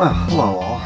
Well, hello all.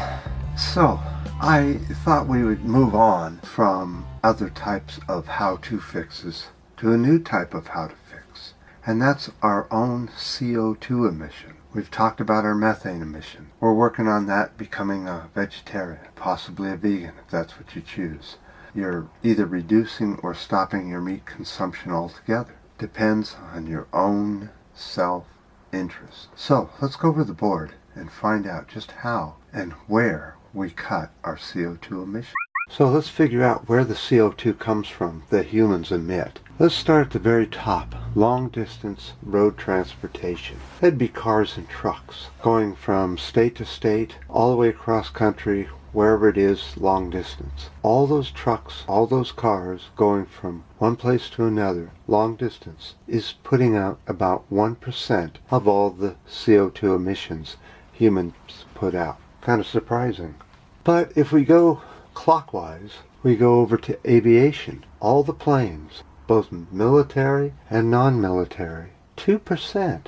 So, I thought we would move on from other types of how-to fixes to a new type of how to fix, and that's our own CO2 emission. We've talked about our methane emission. We're working on that becoming a vegetarian, possibly a vegan if that's what you choose. You're either reducing or stopping your meat consumption altogether. Depends on your own self-interest. So, let's go over the board and find out just how and where we cut our CO2 emissions. So let's figure out where the CO2 comes from that humans emit. Let's start at the very top. Long distance road transportation. That'd be cars and trucks going from state to state, all the way across country, wherever it is, long distance. All those trucks, all those cars going from one place to another, long distance, is putting out about 1% of all the CO2 emissions humans put out. Kind of surprising. But if we go clockwise, we go over to aviation. All the planes, both military and non-military, 2%.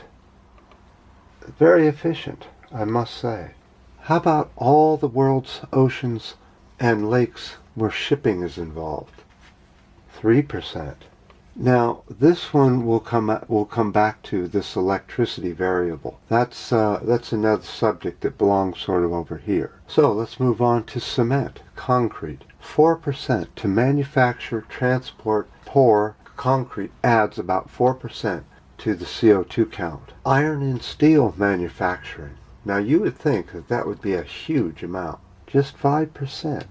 Very efficient, I must say. How about all the world's oceans and lakes where shipping is involved? 3%. Now, this one will come back to this electricity variable. That's another subject that belongs sort of over here. So let's move on to cement, concrete. 4% to manufacture, transport, pour concrete adds about 4% to the CO2 count. Iron and steel manufacturing. Now you would think that that would be a huge amount. Just 5%.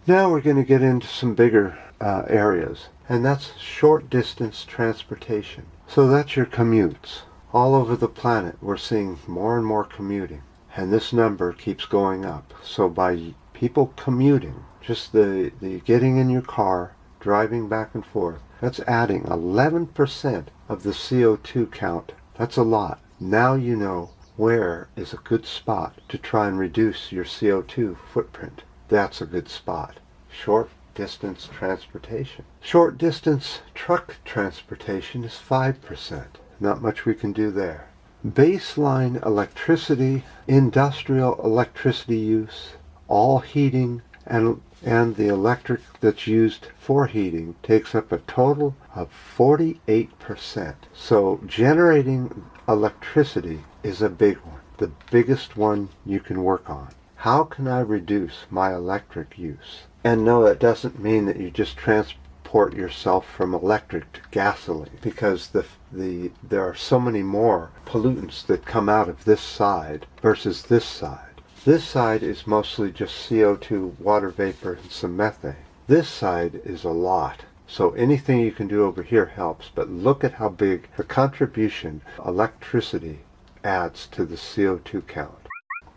Now we're going to get into some bigger areas. And that's short distance transportation. So that's your commutes. All over the planet we're seeing more and more commuting. And this number keeps going up. So by people commuting, just the getting in your car, driving back and forth, that's adding 11% of the CO2 count. That's a lot. Now you know where is a good spot to try and reduce your CO2 footprint. That's a good spot. Short distance transportation. Short distance truck transportation is 5%. Not much we can do there. Baseline electricity, industrial electricity use, all heating and the electric that's used for heating takes up a total of 48%. So generating electricity is a big one. The biggest one you can work on. How can I reduce my electric use? And no, it doesn't mean that you just transport yourself from electric to gasoline, because there are so many more pollutants that come out of this side versus this side. This side is mostly just CO2, water vapor, and some methane. This side is a lot. So anything you can do over here helps, but look at how big the contribution electricity adds to the CO2 count.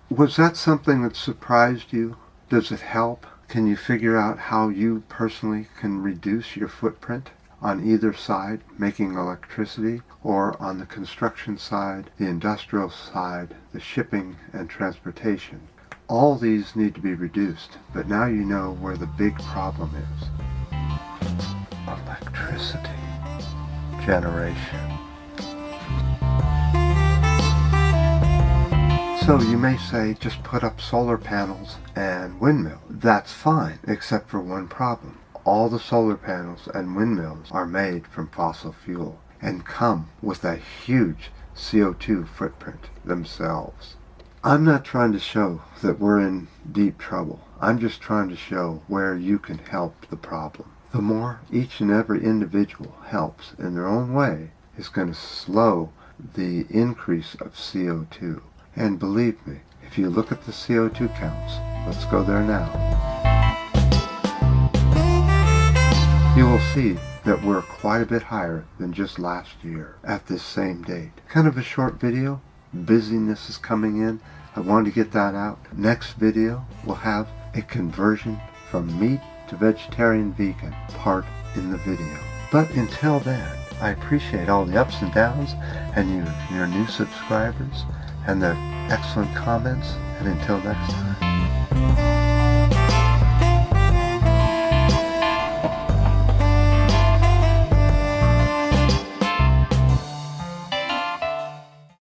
Was that something that surprised you? Does it help? Can you figure out how you personally can reduce your footprint on either side, making electricity, or on the construction side, the industrial side, the shipping and transportation? All these need to be reduced, but now you know where the big problem is. Electricity generation. So you may say, just put up solar panels and windmills. That's fine, except for one problem. All the solar panels and windmills are made from fossil fuel and come with a huge CO2 footprint themselves. I'm not trying to show that we're in deep trouble. I'm just trying to show where you can help the problem. The more each and every individual helps in their own way is going to slow the increase of CO2. And believe me, if you look at the CO2 counts, let's go there now, you will see that we're quite a bit higher than just last year at this same date. Kind of a short video. Busyness is coming in. I wanted to get that out. Next video will have a conversion from meat to vegetarian vegan part in the video. But until then, I appreciate all the ups and downs and your new subscribers and the excellent comments, and until next time.